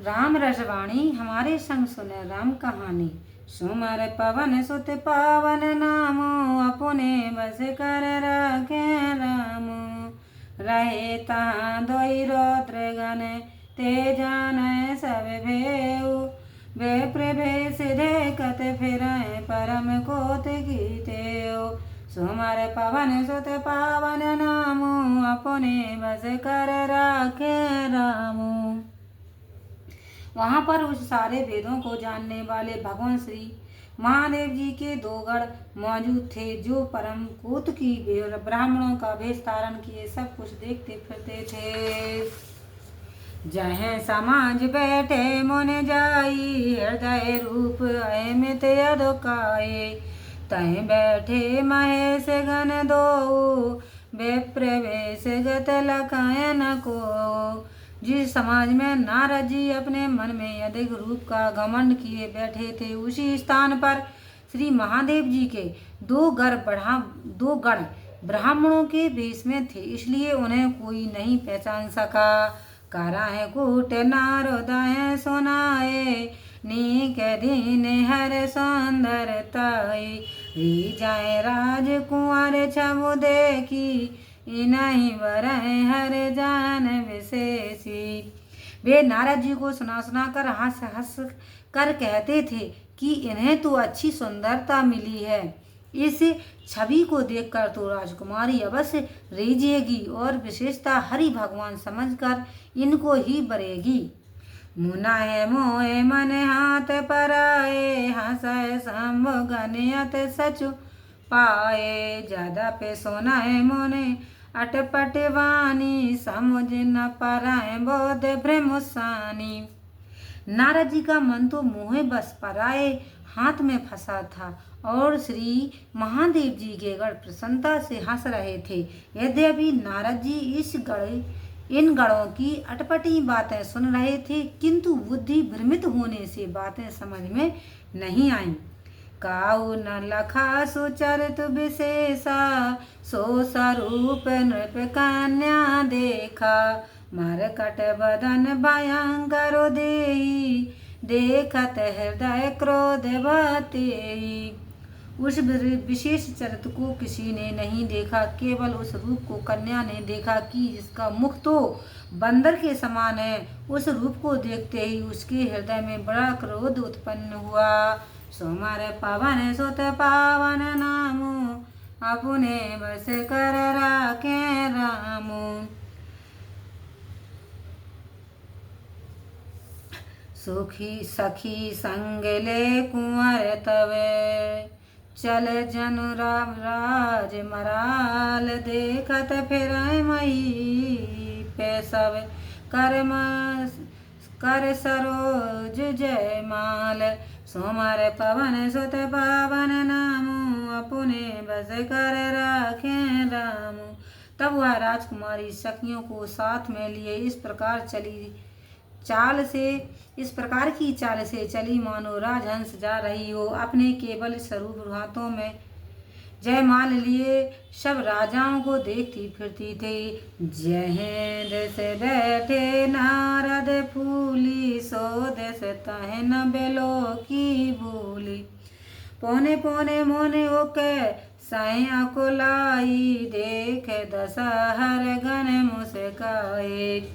राम रसवाणी हमारे संग सुने राम कहानी। सुमर पवन सुत पावन नामो, अपने बस कर रखे राम। रहे तहाँ दोई रौद्र गण, ते जान सब भेऊ। वे प्रवेश देखत फिरय, परम कोत गीतेऊ। सुमर पवन सुत पावन नामो, अपने बस कर रखे रामू। वहाँ पर उस सारे वेदों को जानने वाले भगवान श्री महादेव जी के दो गण मौजूद थे, जो परम कौतुकी ब्राह्मणों का वेश धारण किए सब कुछ देखते फिरते थे। जहाँ समाज बैठे मुन जाई, हृदय रूप अमित अधोकाए। तह बैठे महेश गण दो, विप्रवेश गत लखायन को। जिस समाज में नारद जी अपने मन में अधिक रूप का घमंड किए बैठे थे, उसी स्थान पर श्री महादेव जी के दो गण ब्राह्मणों के वेश में थे, इसलिए उन्हें कोई नहीं पहचान सका। कराहे कूट नारदाय सुनाए, नीक दीन हर सौंदरताए। री जाए राजकुंवर छबु देखी, इन्हीं वरह हर जान विशेषी। वे नारद जी को सुना सुना कर हंस हंस कर कहते थे कि इन्हें तो अच्छी सुंदरता मिली है। इस छवि को देखकर तो राजकुमारी अवश्य रीझेगी और विशेषता हरि भगवान समझकर इनको ही बरेगी। मुनाए मोए मन हाथ पराए, हंसाए शंभु गनियत सचु पाए। ज्यादा पे सोनाए मोने अटपट वाणी, समुझ न पराए बोध भ्रमुसानी। नारद जी का मन तो मोहे बस पराए हाथ में फंसा था और श्री महादेव जी के गण प्रसन्नता से हंस रहे थे। यद्यपि नारद जी इन गणों की अटपटी बातें सुन रहे थे, किंतु बुद्धि भ्रमित होने से बातें समझ में नहीं आईं। काऊ न लखा सुचरित विशेषा, सो स्वरूप नृप कन्या देखा। मरकट बदन भयंकर देई, देखत हृदय क्रोध बतेई। उस विशेष चरित्र को किसी ने नहीं देखा, केवल उस रूप को कन्या ने देखा कि जिसका मुख तो बंदर के समान है। उस रूप को देखते ही उसके हृदय में बड़ा क्रोध उत्पन्न हुआ। सुमर पवन सुत पावन नामो, अपने बस कर राखे रामो। सुखी सखी संग ले कुंवर तवे, चल जनु राम राज मराल। देखत फिर मई पे सब कर सरोज जयमाल। सुमर पवन सुत पावन नामो, अपने बस कर राखे रामो। तब वह राजकुमारी सखियों को साथ में लिए इस प्रकार की चाल से चली मानो राजहंस जा रही हो। अपने केवल स्वरूप हाथों में जयमाल लिए सब राजाओं को देखती फिरती थी। जहें देश बैठे नारद फूली, सो देश तहे न बेलो की भूली। पौने पौने मोने ओके साया को लाई, देख दशहर गण मुस्काए।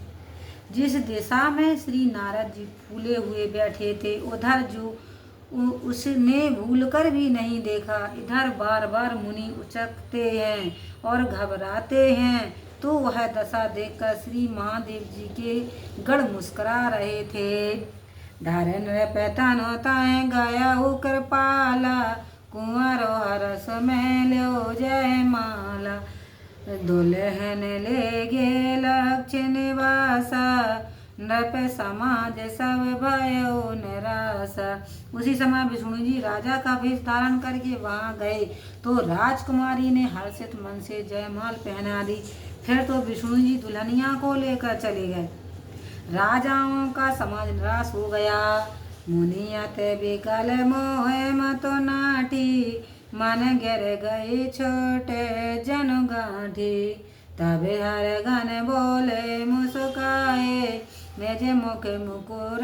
जिस दिशा में श्री नारद जी फूले हुए बैठे थे, उधर जो उसने भूलकर भी नहीं देखा। इधर बार बार मुनि उचकते हैं और घबराते हैं, तो वह दशा देखकर श्री महादेव जी के गण मुस्कुरा रहे थे। धारण पैतन होता है गया हो कृपाला, कुंवर हरस में लो जय माला। दुल्हन ले गे लक्ष्य निवासा, नृप समाज सब भयो निराशा। उसी समय विष्णु जी राजा का वेश धारण करके वहां गए, तो राजकुमारी ने हर्षित मन से जयमाल पहना दी। फिर तो विष्णु जी दुल्हनिया को लेकर चले गए। राजाओं का समाज निराश हो गया। मुनियत विकल मोह मतो नाटी, मन गिर गए छोटे जन गांठी। तब हर गण बोले मुस्काए, मेजे मोके मुकुर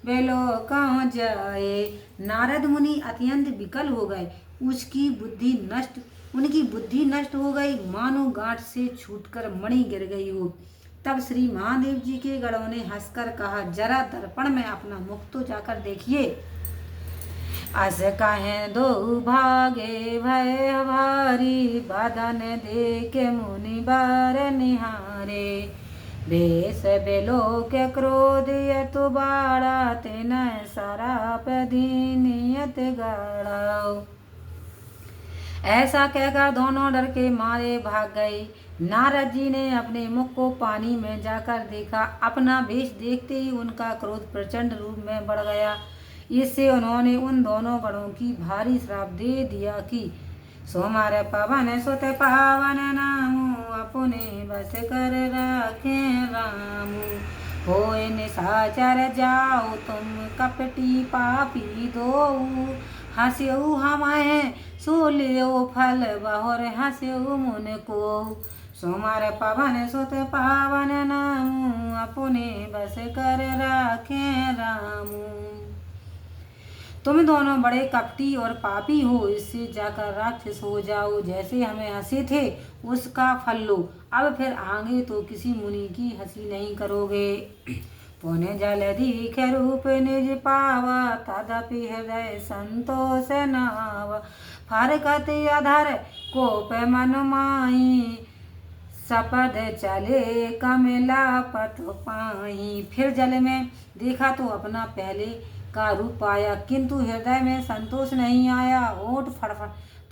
बेलो कहाँ जाए। नारद मुनि अत्यंत विकल हो गए। उनकी बुद्धि नष्ट हो गई, मानो गांठ से छूटकर मणि गिर गई हो। तब श्री महादेव जी के गणों ने हंसकर कहा, जरा दर्पण में अपना मुख तो जाकर देखिए। अस कहें दो भागे भय भारी, बदन देखे मुनि बार निहारे। बेस बेलो के क्रोध यत बाड़ा, तेन सराप दीनियत गाड़ाओ। ऐसा कहकर दोनों डर के मारे भाग गए। नारद जी ने अपने मुख को पानी में जाकर देखा। अपना वेश देखते ही उनका क्रोध प्रचंड रूप में बढ़ गया। इससे उन्होंने उन दोनों गणों की भारी श्राप दे दिया कि सोमार पवन सुत पावन नामु, अपने बस कर राखे रामु। होए निशाचर जाओ तुम कपटी पापी दो, हंस्यऊ हमें सो लियो फल बहुर हंस्यऊ मुन को। सोमार पवन सुत पावन नामु, अपने बस कर राखे रामु। तुम दोनों बड़े कपटी और पापी हो, इससे जाकर राक्षस हो जाओ। जैसे हमें हंसे थे उसका फल लो, अब फिर आगे तो किसी मुनि की हंसी नहीं करोगे। पुण्य जल दीख रूप निज पावा, तदपि हृदय संतोष नावा। फारकत अधर कोप मन माही, सपद चले कमला पथ पाही। फिर जल में देखा तो अपना पहले का रूप पाया, किंतु हृदय में संतोष नहीं आया। होठ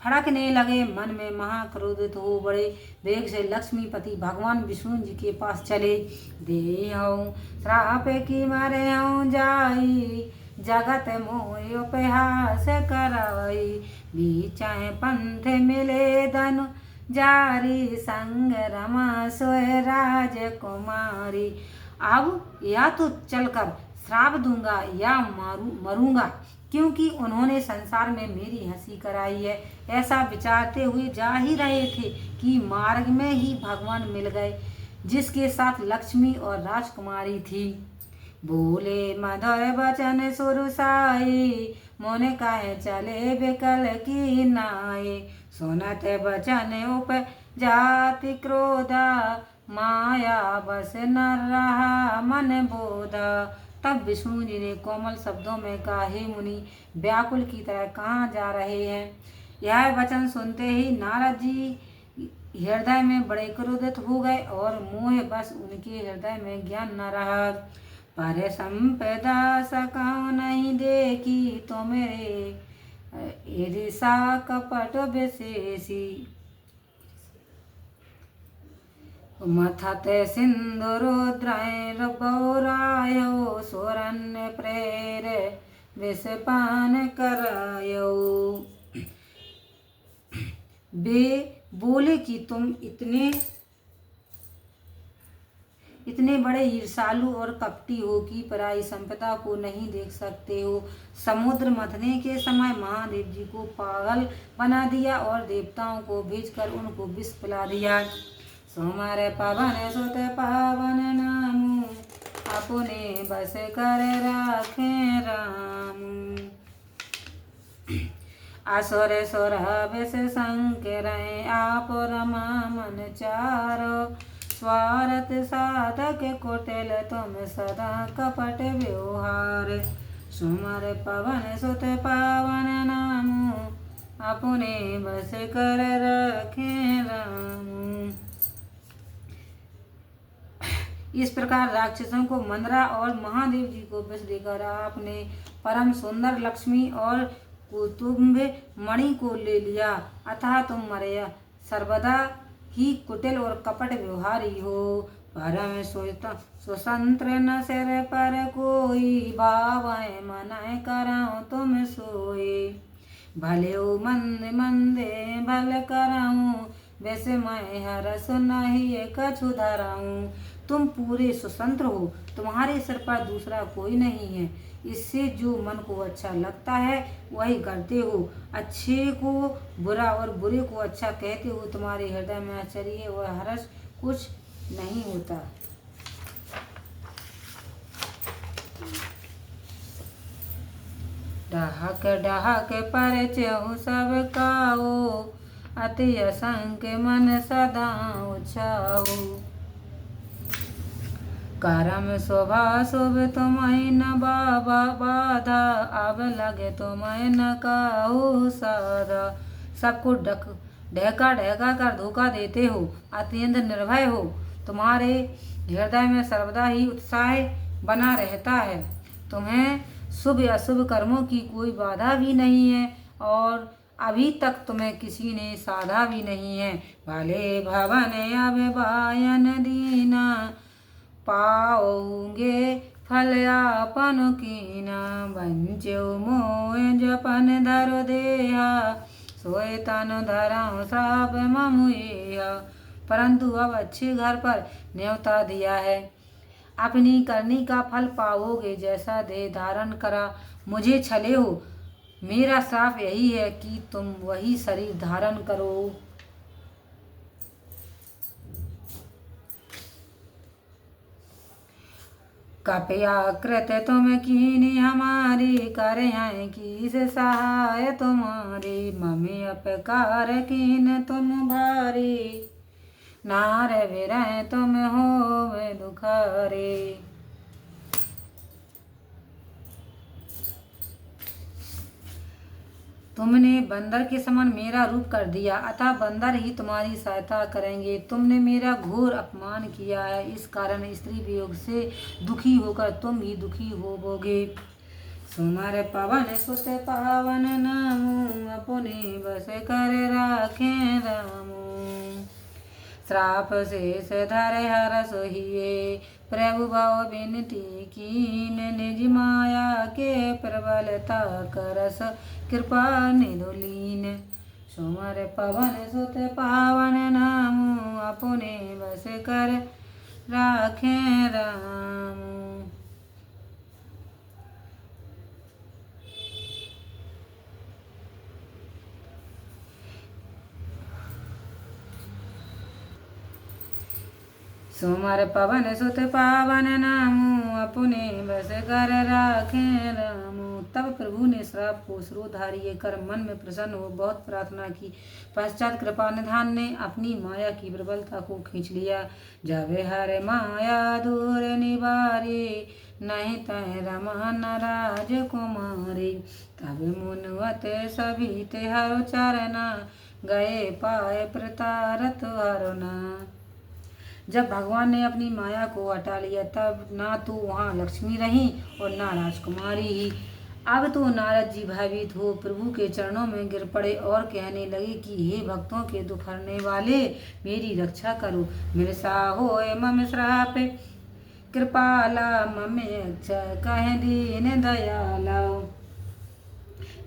फड़कने लगे, मन में महाक्रोधित हो बड़े वेग से लक्ष्मीपति भगवान विष्णु जी के पास चले। देहऊँ श्राप की मारे जाई, जगत मोह उपहास कराई। बीचाए पंथ मिले धनु जारी, संग रमा सोए राजकुमारी। अब या तो चलकर श्राप दूंगा या मरूंगा, क्योंकि उन्होंने संसार में मेरी हंसी कराई है। ऐसा विचारते हुए जा ही रहे थे कि मार्ग में ही भगवान मिल गए, जिसके साथ लक्ष्मी और राजकुमारी थी। बोले मधुर बचन सुरसाई, मोने कहे चले बिकल की नाई। सुनत बचन उप जाति क्रोधा, माया बस न रहा मन बोधा। तब विष्णु जी ने कोमल शब्दों में कहा, हे मुनि, व्याकुल की तरह कहाँ जा रहे हैं। यह वचन सुनते ही नारद जी हृदय में बड़े क्रोधित हो गए और मोह बस उनके हृदय में ज्ञान न रहा। पर संपदा सका नहीं देखी, तो मेरे ईर्षा कपट विशेषी। मथत सिंदूरोद्राय बौरायो, सोरन प्रेर विषपान करायो। वे बोले कि तुम इतने बड़े ईर्षालु और कपटी हो कि पराई संपदा को नहीं देख सकते हो। समुद्र मथने के समय महादेव जी को पागल बना दिया और देवताओं को भेजकर उनको विष पिला दिया। सोमार पवन सुत पावन नामु, अपने बस कर राखे रामु। असुर सुर विष संकर आप रमा मन चारो, स्वार्थ साधक कुटिल तुम सदा कपट व्यवहार। सुमर पवन सुत पावन नामु, अपने बस कर रखे रामु। इस प्रकार राक्षसों को मंदरा और महादेव जी को विष देकर आपने परम सुंदर लक्ष्मी और कुतुम्ब मणि को ले लिया। अतः तुम मरे सर्वदा ही कुटिल और कपट व्यवहारी हो। परम स्वतंत्र न सिर पर कोई, भावय मनाए कराऊं तुम सोए। भले मंद मंदे भल कराऊं, वैसे मैं हरस नहीं कछु धराऊं। तुम पूरे स्वतंत्र हो, तुम्हारे सिर पर दूसरा कोई नहीं है। इससे जो मन को अच्छा लगता है वही करते हो। अच्छे को बुरा और बुरे को अच्छा कहते हो। तुम्हारे हृदय में आश्चर्य और हर्ष कुछ नहीं होता। डहक डहक पर चहु सब काओ, अति असंख्य मन सदा उछाओ। करम शोभा शुभ तुम्हें न बाबा बाधा, अब लगे तुम्हें न काहू साधा। सबको ढहका ढहका कर धोखा देते हो, अत्यंत निर्भय हो। तुम्हारे हृदय में सर्वदा ही उत्साह बना रहता है। तुम्हें शुभ अशुभ कर्मों की कोई बाधा भी नहीं है और अभी तक तुम्हें किसी ने साधा भी नहीं है। भले भवन अब बायन दीना, पाओगे फल आपन कीना। बंचो मोह जपन धरो देहा, सोए तन धराऊं श्राप ममुहा। परंतु अब अच्छे घर पर न्योता दिया है, अपनी करनी का फल पाओगे। जैसा देह धारण करा मुझे छले हो, मेरा श्राप यही है कि तुम वही शरीर धारण करो। कपया कृत तुम कीनी हमारी, करें किस सहाय तुम्हारी। मम्मी अपकार कीन तुम भारी, नार विरह तुम होवे दुखारे। तुमने बंदर के समान मेरा रूप कर दिया, अतः बंदर ही तुम्हारी सहायता करेंगे। तुमने मेरा घोर अपमान किया है, इस कारण स्त्री वियोग से दुखी होकर तुम भी दुखी होवोगे। सुमर पवन सुत पावन नामू, अपने बस कर राखे रामू। श्राप शेष धरे हर सोहिए, प्रभु भाव विनती कीन। निज माया के प्रबलता करस, कृपा निधुलीन। सुमर पवन सुत पावन नामू, अपने बस कर राखे रामू। सुमर पवन सुत पावन नामू, अपने बस कर राखे रामू। तब प्रभु ने श्राप को शिरोधार्य कर मन में प्रसन्न हो बहुत प्रार्थना की। पश्चात कृपा निधान ने अपनी माया की प्रबलता को खींच लिया। जब हर माया दूर निवारी, नहीं तय रमान राजकुमारी। तब मुनवत सभी ते हर चरना, गए पाए प्रतारत हरना। जब भगवान ने अपनी माया को हटा लिया, तब ना तो वहाँ लक्ष्मी रही और ना राजकुमारी ही। अब तो नारद जी भयभीत हो प्रभु के चरणों में गिर पड़े और कहने लगे कि हे भक्तों के दुख हरने वाले, मेरी रक्षा करो। मिर्षा होए मम श्राप, कृपाला मम रक्षा, कह दीन दयाला।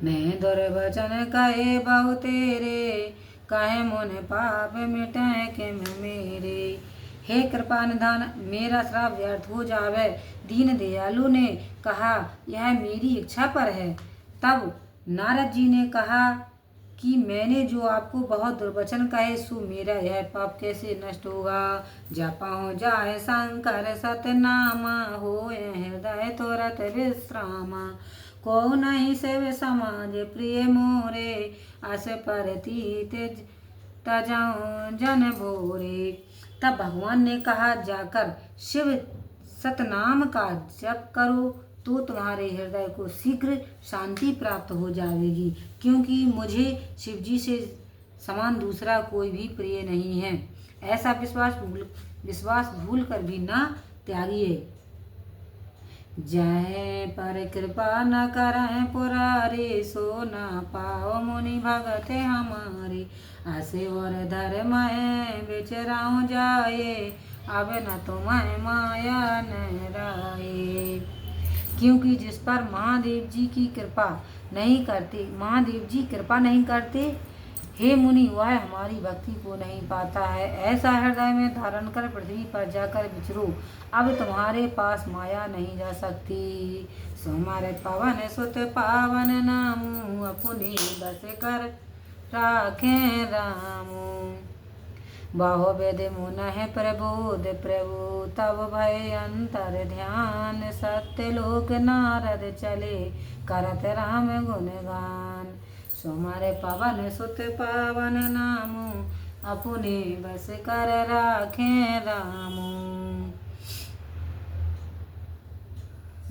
मैं दुर्वचन कहे बहु तेरे, कहे मुन पाप मिटाए के मेरे। हे कृपा निधान, मेरा श्राप व्यर्थ हो जावे। दीन दयालु ने कहा, यह मेरी इच्छा पर है। तब नारद जी ने कहा कि मैंने जो आपको बहुत दुर्वचन कहे, सो मेरा यह पाप कैसे नष्ट होगा। जपहुँ जाए शंकर सतनामा, होए हृदय तुरत विश्रामा। को नहीं सेव समाज प्रिय मोरे, अस परतीत तजाऊं जन भोरे। तब भगवान ने कहा, जाकर शिव सतनाम का जप करो तो तुम्हारे हृदय को शीघ्र शांति प्राप्त हो जाएगी, क्योंकि मुझे शिवजी से समान दूसरा कोई भी प्रिय नहीं है। ऐसा विश्वास भूल कर भी ना त्यागिए। जय पर कृपा न करें पुरारे, सो न पाओ मुनि भगत हमारे। आसे और धर्म बिचराऊं जाए, अब न तुम्हें माया न राये। क्योंकि जिस पर महादेव जी की कृपा नहीं करते, महादेव जी कृपा नहीं करते, हे मुनि, वह हमारी भक्ति को नहीं पाता है। ऐसा हृदय में धारण कर पृथ्वी पर जाकर विचरो, अब तुम्हारे पास माया नहीं जा सकती। सुमर पवन सुत पावन नामू, अपने बस कर राखे रामू। बाहो वेद मुन है प्रबोध प्रभु तब भय अंतर ध्यान सत्य लोक नारद चले करत राम गुणगान सोमारे पवन सुत पावन नामु अपने बस कर राखे रामू।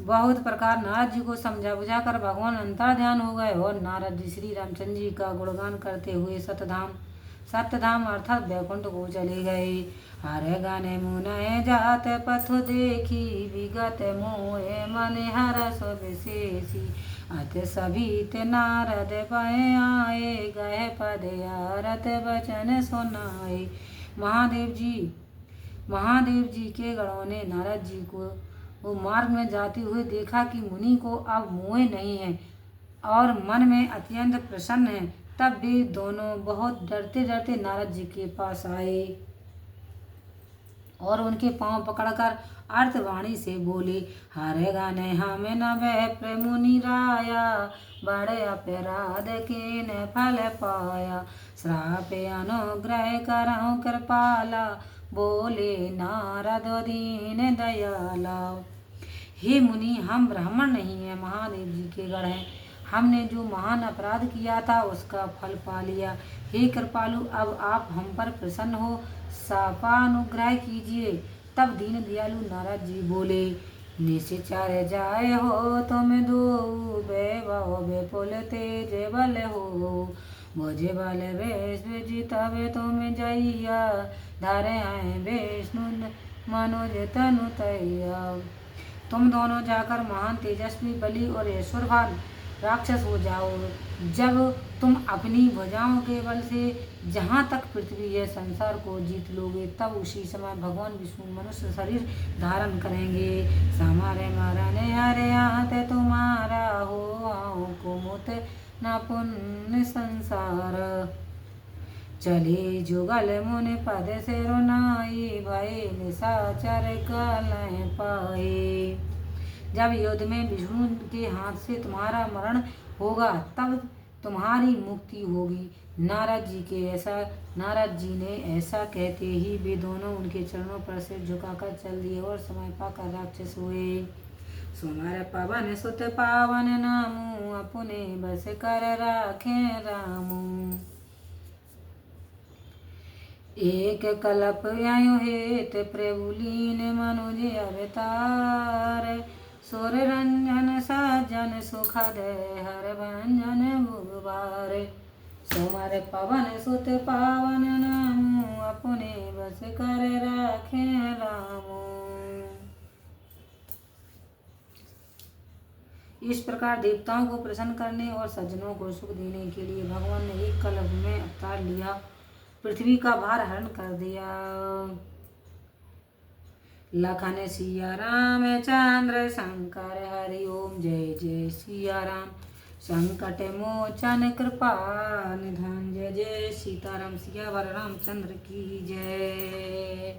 बहुत प्रकार नारद जी को समझा बुझा कर भगवान अंतर ध्यान हो गए और नारद जी श्री रामचंद्र जी का गुणगान करते हुए सत्यधाम अर्थात बैकुंठ को चले गए। हरे गाने मुनय जात पथ देखी विगत मोहे मन हरस विशेषी अत सभी ते नारद पय आए गए पद आरत वचन सुनाए। महादेव जी के गणों ने नारद जी को वो मार्ग में जाते हुए देखा कि मुनि को अब मोह नहीं है और मन में अत्यंत प्रसन्न है। तब वे दोनों बहुत डरते डरते नारद जी के पास आए और उनके पांव पकड़कर अर्थवाणी से बोले, हरे गाने हमें न वह प्रेमुनि राया बड़े अपराध के न फल पाया श्राप अनुग्रह करहु कृपाला बोले नारद दीन दयाला। हे मुनि हम ब्राह्मण नहीं है महादेव जी के गण हैं। हमने जो महान अपराध किया था उसका फल पा लिया। हे कृपालु अब आप हम पर प्रसन्न हो शापानुग्रह कीजिए। तब दीन दयालु नारद जी बोले, निश्चर जाए हो तुम दो वैभव विपुल तेज बल हो मुझे बल विष्णु जी तब तुम जइया धरे आए विष्णु मनोज तनु तैया। तुम दोनों जाकर महान तेजस्वी बलि और ऐश्वर्यवान राक्षस हो जाओ। जब तुम अपनी भुजाओं के बल से जहाँ तक पृथ्वी है संसार को जीत लोगे तब उसी समय भगवान विष्णु मनुष्य शरीर धारण करेंगे। समारे मारने हरे हाथ तुम्हारा हो आओ कुमुत न पुण्य संसार चले जुगल मुनि पद से रुनाई भय निशाचर कल पाए। जब युद्ध में विष्णु के हाथ से तुम्हारा मरण होगा तब तुम्हारी मुक्ति होगी। नारद जी ने ऐसा कहते ही वे दोनों उनके चरणों पर सिर झुकाकर चल दिए और समय पाकर राक्षस हुए। सुमर पवन सुत पावन नामू अपने बस कर राखे रामू। एक कल्प आयु हेत प्रभु लीन मनुज अवतार सुर रंजन सज्जन सुखद हर भंजन भुगवार। सुमर पवन सुत पावन नामू अपने बस कर राखे रामू। इस प्रकार देवताओं को प्रसन्न करने और सज्जनों को सुख देने के लिए भगवान ने एक कल्प में अवतार लिया, पृथ्वी का भार हरण कर दिया। लखन सिया राम चंद्र शंकर हरि ओम जय जय सिया राम संकट मोचन कृपा निधान जय जय सीताराम सिया वर रामचंद्र की जय।